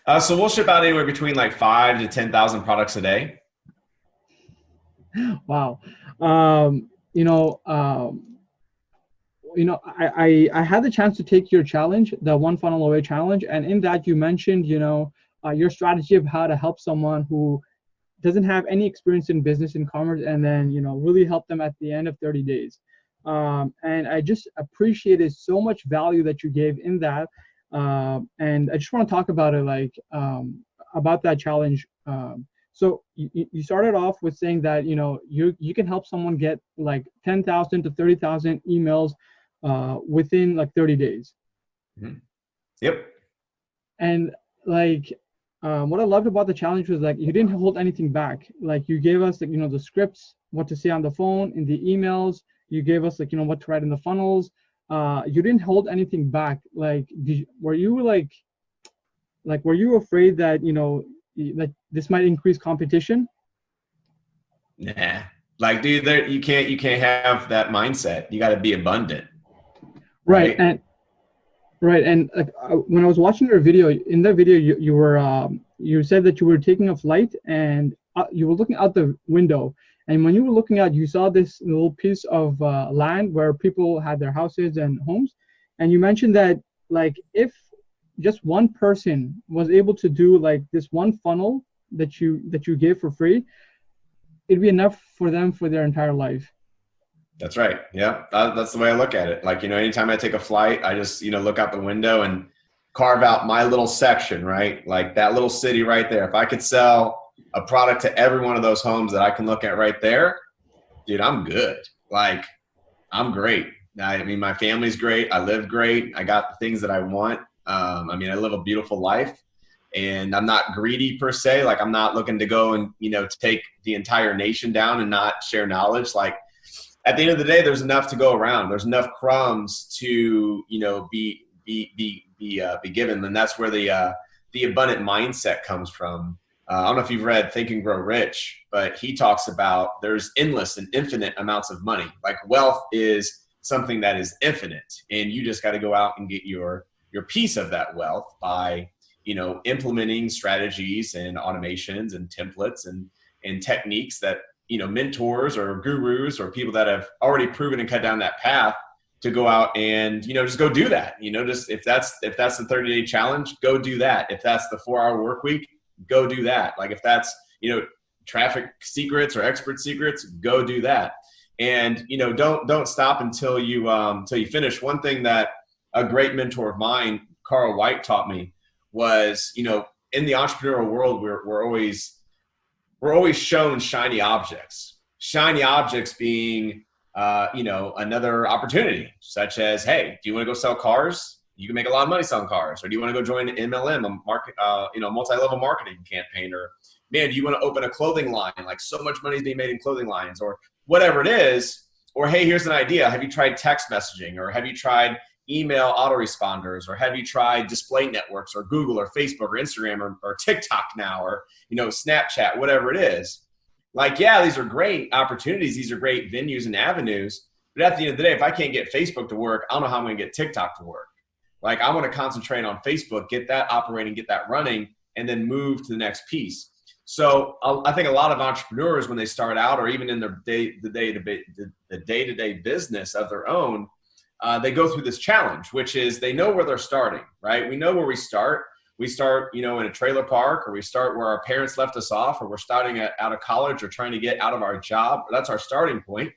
So we'll ship out anywhere between like 5 to 10,000 products a day. Wow. Um, you know, um, I had the chance to take your challenge, the one funnel away challenge, and in that you mentioned, your strategy of how to help someone who doesn't have any experience in business and commerce, and then really help them at the end of 30 days. And I just appreciated so much value that you gave in that. And I just want to talk about it, like about that challenge. So you started off with saying that you can help someone get like 10,000 to 30,000 emails within like 30 days. Mhm. Yep. And like what I loved about the challenge was like you didn't hold anything back. Like you gave us like the scripts, what to say on the phone, in the emails. You gave us like what to write in the funnels. You didn't hold anything back. Like were you like were you afraid that that this might increase competition? Nah. Like, dude, you can't have that mindset. You got to be abundant, Right. right? And like when I was watching your video, in that video you were you said that you were taking a flight and you were looking out the window, and when you were looking out, you saw this little piece of land where people had their houses and homes, and you mentioned that like if just one person was able to do like this one funnel that you gave for free, it'd be enough for them for their entire life. That's right. Yeah. That's the way I look at it. Like, anytime I take a flight, I just, look out the window and carve out my little section, right? Like that little city right there. If I could sell a product to every one of those homes that I can look at right there, dude, I'm good. Like, I'm great. I mean, my family's great. I live great. I got the things that I want. I mean, I live a beautiful life and I'm not greedy per se. Like, I'm not looking to go and, take the entire nation down and not share knowledge. Like, at the end of the day, there's enough to go around. There's enough crumbs to, be given. And that's where the abundant mindset comes from. I don't know if you've read Think and Grow Rich, but he talks about there's endless and infinite amounts of money. Like wealth is something that is infinite, and you just got to go out and get your piece of that wealth by implementing strategies and automations and templates and techniques that mentors or gurus or people that have already proven and cut down that path to go out and just go do that. Just if that's the 30-day challenge, go do that. If that's the 4-hour work week, go do that. Like if that's traffic secrets or expert secrets, go do that. And don't stop until you finish. One thing that a great mentor of mine, Carl White, taught me was in the entrepreneurial world we're always shown shiny objects being another opportunity, such as, hey, do you want to go sell cars? You can make a lot of money selling cars. Or do you want to go join MLM, a market, multi-level marketing campaign? Or, man, do you want to open a clothing line? Like, so much money is being made in clothing lines, or whatever it is. Or, hey, here's an idea. Have you tried text messaging? Or have you tried email autoresponders? Or have you tried display networks, or Google, or Facebook, or Instagram, or TikTok now, or Snapchat, whatever it is? Like, yeah, these are great opportunities. These are great venues and avenues. But at the end of the day, if I can't get Facebook to work, I don't know how I'm going to get TikTok to work. Like, I want to concentrate on Facebook, get that operating, get that running, and then move to the next piece. So I think a lot of entrepreneurs, when they start out, or even in their the day-to-day business of their own, they go through this challenge, which is they know where they're starting, right? We know where we start. We start, in a trailer park, or we start where our parents left us off, or we're starting out of college or trying to get out of our job. That's our starting point.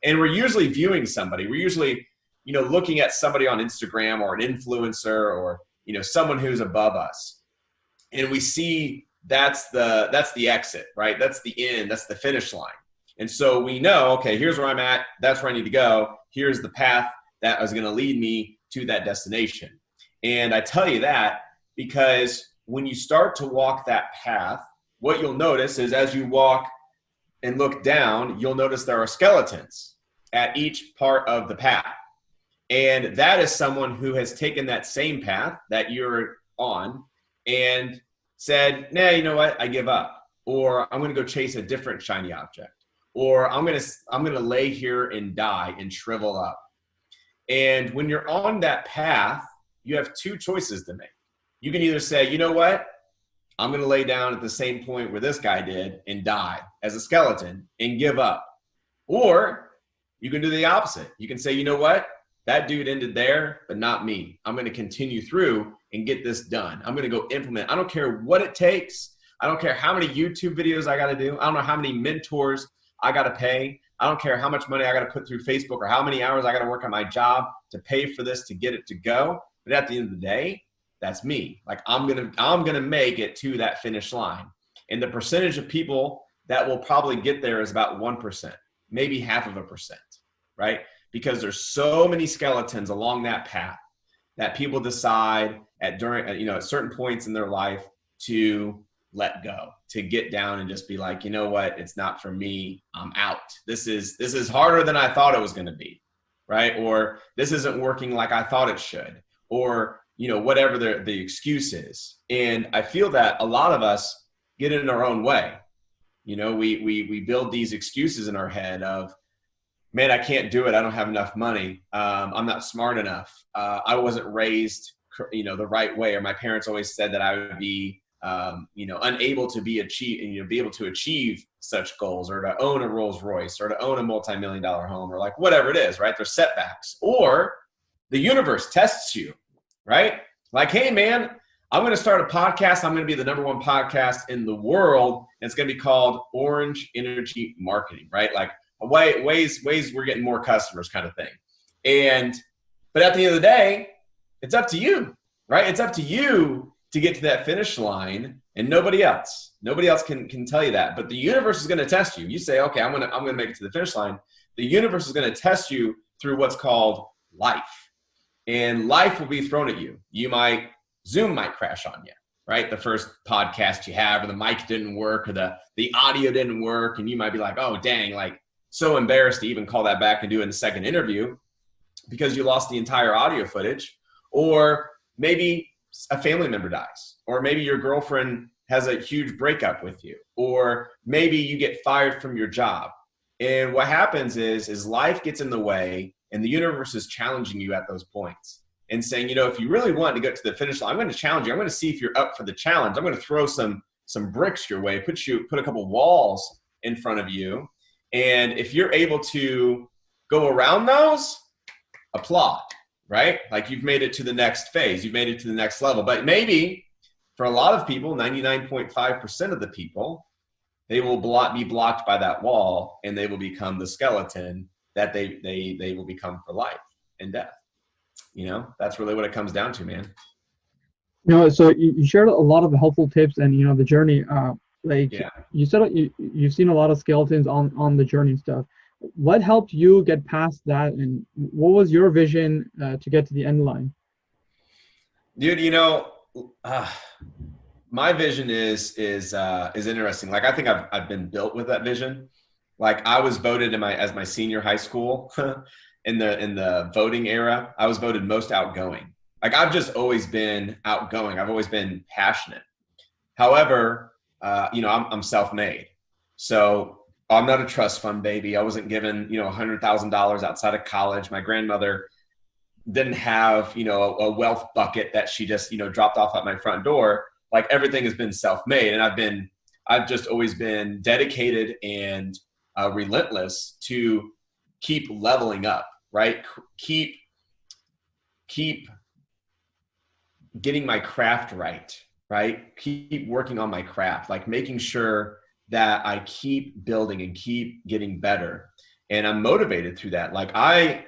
And we're usually viewing somebody. We're usually, looking at somebody on Instagram, or an influencer, or, someone who's above us. And we see that's the exit, right? That's the end. That's the finish line. And so we know, okay, here's where I'm at. That's where I need to go. Here's the path that is going to lead me to that destination. And I tell you that because when you start to walk that path, what you'll notice is as you walk and look down, you'll notice there are skeletons at each part of the path. And that is someone who has taken that same path that you're on and said, nah, you know what? I give up. Or I'm going to go chase a different shiny object. Or I'm going to lay here and die and shrivel up. And when you're on that path, you have two choices to make. You can either say, you know what? I'm going to lay down at the same point where this guy did and die as a skeleton and give up. Or you can do the opposite. You can say, you know what? That dude ended there, but not me. I'm going to continue through and get this done. I'm going to go implement. I don't care what it takes. I don't care how many YouTube videos I got to do. I don't know how many mentors I got to pay. I don't care how much money I got to put through Facebook or how many hours I got to work on my job to pay for this to get it to go. But at the end of the day, that's me. Like I'm gonna make it to that finish line. And the percentage of people that will probably get there is about 1%, maybe 0.5%, right? Because there's so many skeletons along that path that people decide at certain points in their life to let go, to get down and just be like, you know what, it's not for me. I'm out. This is harder than I thought it was going to be, right? Or this isn't working like I thought it should, or whatever the excuse is. And I feel that a lot of us get in our own way. We build these excuses in our head of, man, I can't do it. I don't have enough money. I'm not smart enough. I wasn't raised, the right way. Or my parents always said that I would be, unable to be able to achieve such goals, or to own a Rolls Royce, or to own a multi-million-dollar home, or like whatever it is, right? There's setbacks. Or the universe tests you, right? Like, hey, man, I'm going to start a podcast. I'm going to be the #1 podcast in the world. And it's going to be called Orange Energy Marketing, right? Like ways we're getting more customers kind of thing. But at the end of the day, it's up to you, right? It's up to you to get to that finish line, and nobody else can tell you that. But the universe is going to test you. You say, okay, I'm going to make it to the finish line. The universe is going to test you through what's called life. And life will be thrown at you. Zoom might crash on you, right? The first podcast you have, or the mic didn't work, or the audio didn't work. And you might be like, oh, dang, like so embarrassed to even call that back and do it in the second interview because you lost the entire audio footage. Or maybe a family member dies, or maybe your girlfriend has a huge breakup with you, or maybe you get fired from your job. And what happens is life gets in the way, and the universe is challenging you at those points and saying, if you really want to get to the finish line, I'm going to challenge you. I'm going to see if you're up for the challenge. I'm going to throw some bricks your way, put a couple walls in front of you. And if you're able to go around those, applaud, right? Like you've made it to the next phase. You've made it to the next level. But maybe for a lot of people, 99.5% of the people, they will be blocked by that wall, and they will become the skeleton that they will become for life and death. That's really what it comes down to, man. So you shared a lot of helpful tips and, the journey, you said you've seen a lot of skeletons on the journey and stuff. What helped you get past that, and what was your vision to get to the end line? Dude, my vision is interesting. Like, I think I've been built with that vision. Like, I was voted as my senior high school in the voting era. I was voted most outgoing. Like, I've just always been outgoing. I've always been passionate. However, I'm self-made. So I'm not a trust fund baby. I wasn't given, $100,000 outside of college. My grandmother didn't have, a wealth bucket that she just, dropped off at my front door. Like, everything has been self-made, and I've just always been dedicated and relentless to keep leveling up, right? Keep getting my craft right? Keep working on my craft, like making sure that I keep building and keep getting better. And I'm motivated through that. Like,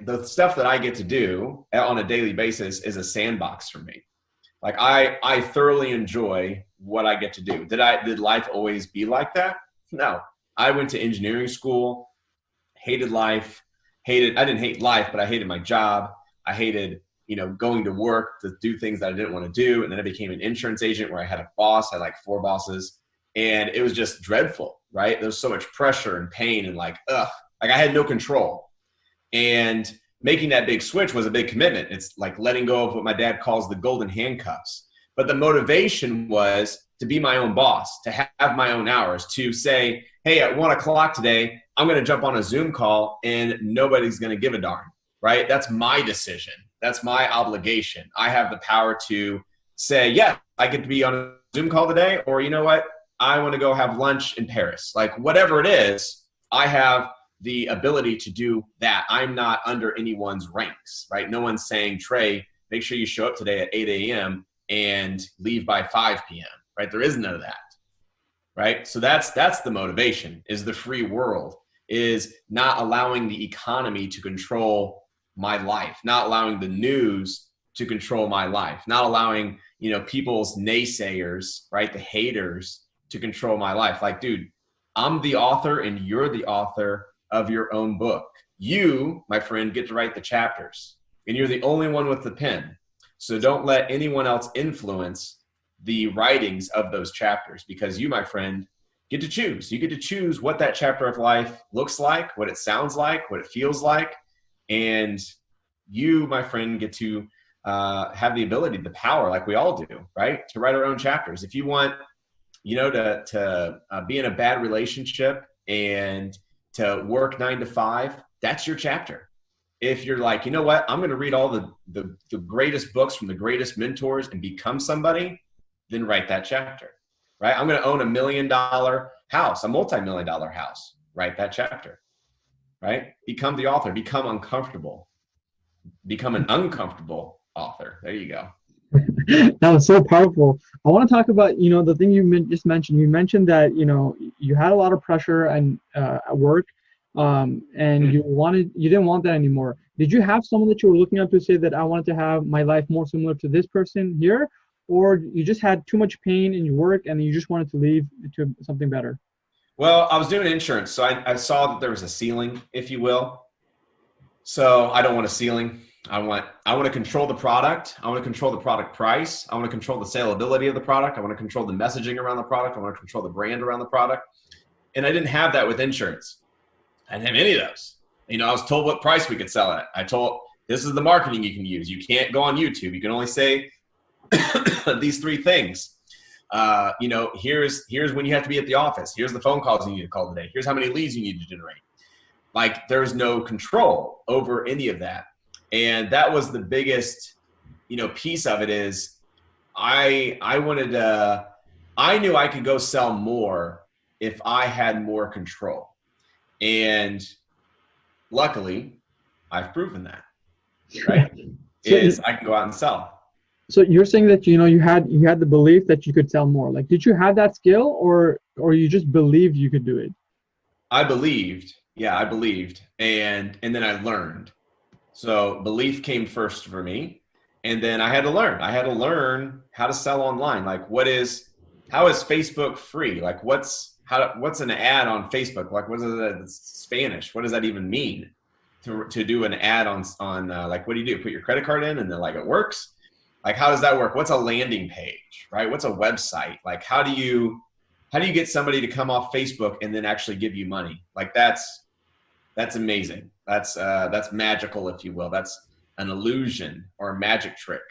the stuff that I get to do on a daily basis is a sandbox for me. Like, I thoroughly enjoy what I get to do. Did life always be like that? No. I went to engineering school, hated life, I didn't hate life, but I hated my job. I hated, going to work to do things that I didn't want to do. And then I became an insurance agent where I had a boss. I had like 4 bosses, and it was just dreadful, right? There was so much pressure and pain and like I had no control. And making that big switch was a big commitment. It's like letting go of what my dad calls the golden handcuffs. But the motivation was to be my own boss, to have my own hours, to say, hey, at 1:00 today, I'm going to jump on a Zoom call and nobody's going to give a darn, right? That's my decision. That's my obligation. I have the power to say, yeah, I get to be on Zoom call today, or you know what, I want to go have lunch in Paris. Like whatever it is, I have the ability to do that. I'm not under anyone's ranks, right? No one's saying, Trey, make sure you show up today at 8 a.m. and leave by 5 p.m., right? There is none of that, right? So that's the motivation, is the free world, is not allowing the economy to control my life, not allowing the news to control my life, not allowing, people's naysayers, right, the haters, to control my life. Like, dude, I'm the author and you're the author of your own book. You, my friend, get to write the chapters, and you're the only one with the pen. So don't let anyone else influence the writings of those chapters, because you, my friend, get to choose. You get to choose what that chapter of life looks like, what it sounds like, what it feels like. And you, my friend, get to have the ability, the power, like we all do, right, to write our own chapters. If you want, to be in a bad relationship and to work 9 to 5, that's your chapter. If you're like, you know what, I'm going to read all the greatest books from the greatest mentors and become somebody, then write that chapter, right? I'm going to own $1 million house, a multi-million-dollar house, write that chapter, right? Become the author, become uncomfortable, become an uncomfortable author. There you go. That was so powerful. I want to talk about, the thing you just mentioned. You mentioned that, you had a lot of pressure and at work, and you didn't want that anymore. Did you have someone that you were looking up to say that I wanted to have my life more similar to this person here? Or you just had too much pain in your work and you just wanted to leave to something better? Well, I was doing insurance, so I saw that there was a ceiling, if you will. So I don't want a ceiling. I want to control the product. I want to control the product price. I want to control the salability of the product. I want to control the messaging around the product. I want to control the brand around the product. And I didn't have that with insurance. I didn't have any of those. I was told what price we could sell it. I told, this is the marketing you can use. You can't go on YouTube. You can only say these 3 things. Here's when you have to be at the office. Here's the phone calls you need to call today. Here's how many leads you need to generate. Like, there's no control over any of that. And that was the biggest, piece of it, is I knew I could go sell more if I had more control. And luckily I've proven that, right? I can go out and sell. So you're saying that, you had the belief that you could sell more. Like, did you have that skill, or you just believed you could do it? I believed. Yeah, I believed. And then I learned. So belief came first for me. And then I had to learn. I had to learn how to sell online. Like, how is Facebook free? Like, what's an ad on Facebook? Like, what is that? Spanish? What does that even mean? To do an ad on like, what do you do? Put your credit card in and then like it works? Like, how does that work? What's a landing page, right? What's a website? Like, how do you get somebody to come off Facebook and then actually give you money? Like, that's amazing. That's magical, if you will. That's an illusion or a magic trick,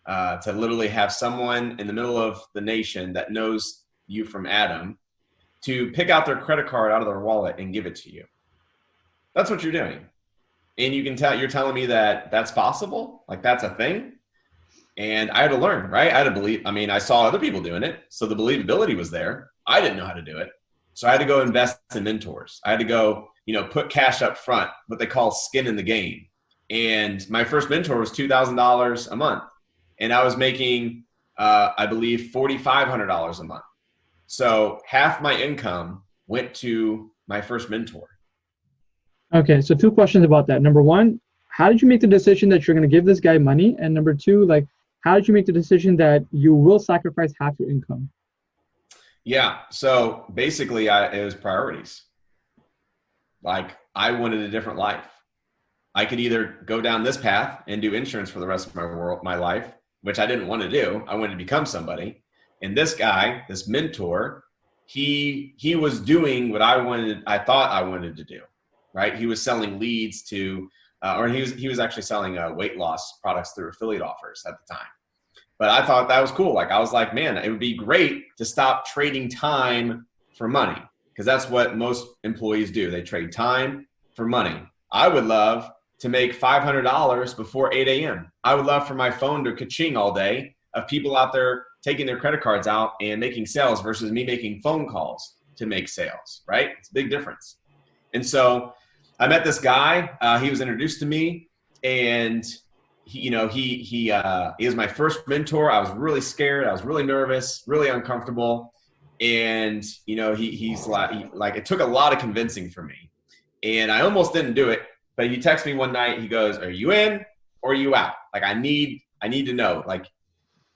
to literally have someone in the middle of the nation that knows you from Adam to pick out their credit card out of their wallet and give it to you. That's what you're doing. And you're telling me that that's possible? Like, that's a thing? And I had to learn, right? I had to believe. I mean, I saw other people doing it, so the believability was there. I didn't know how to do it. So I had to go invest in mentors. I had to go, put cash up front, what they call skin in the game. And my first mentor was $2,000 a month. And I was making, I believe, $4,500 a month. So half my income went to my first mentor. Okay, so 2 questions about that. Number 1, how did you make the decision that you're going to give this guy money? And number 2, like, how did you make the decision that you will sacrifice half your income? Yeah, so basically it was priorities. Like, I wanted a different life. I could either go down this path and do insurance for the rest of my life, which I didn't want to do. I wanted to become somebody. And this guy, this mentor, he was doing what I thought I wanted to do, right? He was selling leads to, or he was actually selling weight loss products through affiliate offers at the time. But I thought that was cool. Like, I was like, man, it would be great to stop trading time for money, because that's what most employees do. They trade time for money. I would love to make $500 before 8 a.m. I would love for my phone to ka-ching all day of people out there taking their credit cards out and making sales versus me making phone calls to make sales, right? It's a big difference. And so I met this guy. He was introduced to me, and he was my first mentor. I was really scared. I was really nervous, really uncomfortable. And, he's like, it took a lot of convincing for me, and I almost didn't do it. But he texted me one night. He goes, "Are you in or are you out? Like, I need to know, like,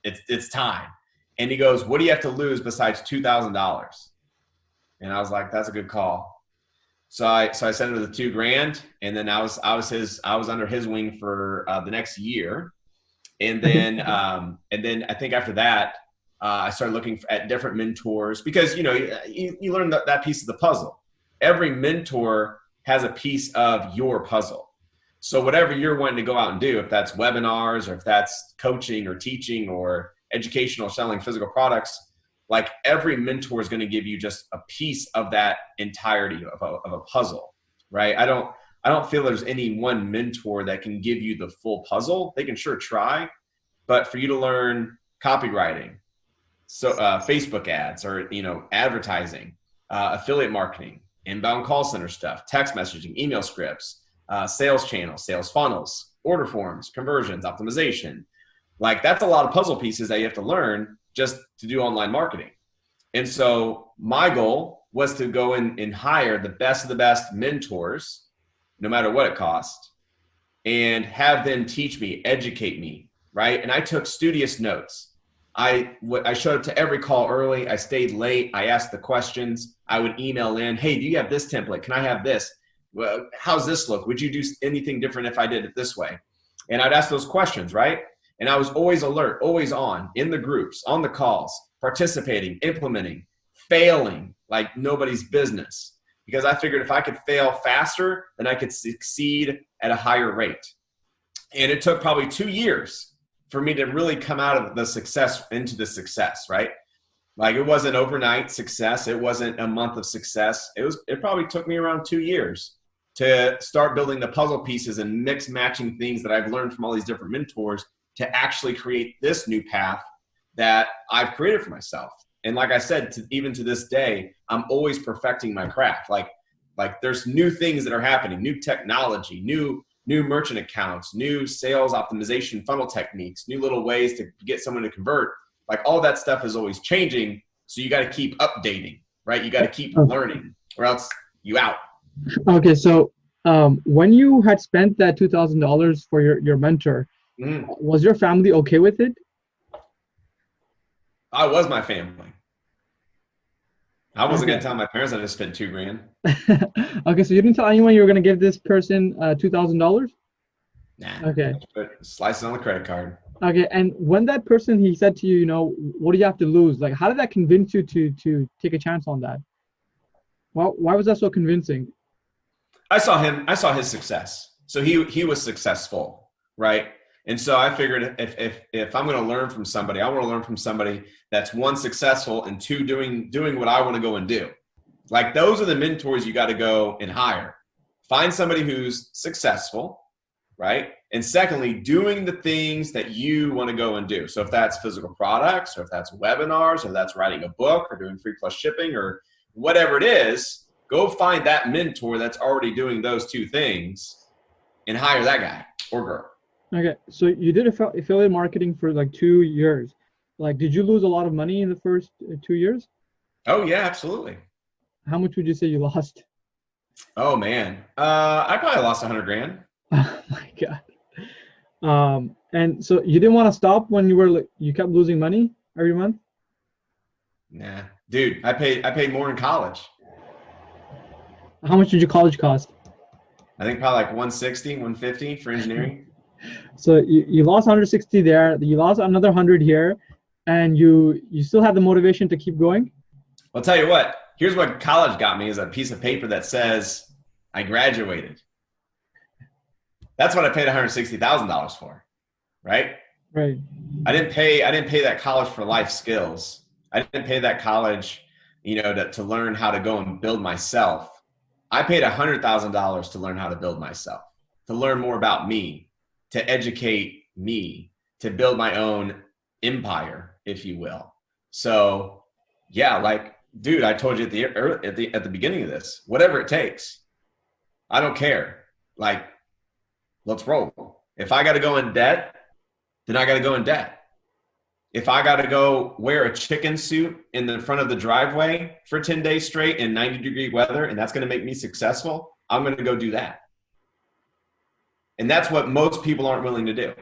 it's time." And he goes, "What do you have to lose besides $2,000? And I was like, "That's a good call." So I sent him the $2,000, and then I was under his wing for the next year. And then I think after that, I started looking at different mentors, because, you learn that piece of the puzzle. Every mentor has a piece of your puzzle. So whatever you're wanting to go out and do, if that's webinars or if that's coaching or teaching or educational, selling physical products, like, every mentor is going to give you just a piece of that entirety of a puzzle, right? I don't feel there's any one mentor that can give you the full puzzle. They can sure try, but for you to learn copywriting, so Facebook ads, or advertising, affiliate marketing, inbound call center stuff, text messaging, email scripts, sales channels, sales funnels, order forms, conversions, optimization. Like, that's a lot of puzzle pieces that you have to learn just to do online marketing. And so my goal was to go in and hire the best of the best mentors, no matter what it cost, and have them teach me, educate me, right? And I took studious notes. I showed up to every call early. I stayed late. I asked the questions. I would email in, "Hey, do you have this template? Can I have this? Well, how's this look? Would you do anything different if I did it this way?" And I'd ask those questions, right? And I was always alert, always on, in the groups, on the calls, participating, implementing, failing like nobody's business. Because I figured if I could fail faster, then I could succeed at a higher rate. And it took probably 2 years for me to really come out of the success into the success, right? Like, it wasn't overnight success. It wasn't a month of success. It probably took me around 2 years to start building the puzzle pieces and mix matching things that I've learned from all these different mentors to actually create this new path that I've created for myself. And like I said, even to this day, I'm always perfecting my craft. Like there's new things that are happening, new technology, new merchant accounts, new sales optimization funnel techniques, new little ways to get someone to convert. Like, all that stuff is always changing. So you got to keep updating, right? You got to keep learning, or else you out. Okay. So when you had spent that $2,000 for your mentor, was your family okay with it? I was my family. I wasn't going to tell my parents I just spent $2,000. Okay, so you didn't tell anyone you were going to give this person $2,000? Nah. Okay. Slice it on the credit card. Okay, and when that person, he said to you, what do you have to lose? Like, how did that convince you to take a chance on that? Well, why was that so convincing? I saw his success. So he was successful, right? And so I figured if I'm going to learn from somebody, I want to learn from somebody that's, one, successful, and two, doing what I want to go and do. Like, those are the mentors you got to go and hire. Find somebody who's successful, right? And secondly, doing the things that you want to go and do. So if that's physical products, or if that's webinars, or that's writing a book, or doing free plus shipping, or whatever it is, go find that mentor that's already doing those two things and hire that guy or girl. Okay, so you did affiliate marketing for like 2 years. Like, did you lose a lot of money in the first 2 years? Oh yeah, absolutely. How much would you say you lost? Oh man, I probably lost $100,000. Oh my God. And so you didn't want to stop when you kept losing money every month? Nah, dude, I paid more in college. How much did your college cost? I think probably like 160, 150 for engineering. So you lost 160 there, you lost another 100 here, and you still have the motivation to keep going? I'll tell you what, here's what college got me, is a piece of paper that says I graduated. That's what I paid $160,000 for, right? Right. I didn't pay that college for life skills. I didn't pay that college, to learn how to go and build myself. I paid $100,000 to learn how to build myself, to learn more about me, to educate me, to build my own empire. if you will. So yeah, like, dude, I told you at the beginning of this, whatever it takes, I don't care. Like, let's roll. If I got to go in debt, then I got to go in debt. If I got to go wear a chicken suit in the front of the driveway for 10 days straight in 90-degree weather, and that's going to make me successful, I'm going to go do that. And that's what most people aren't willing to do.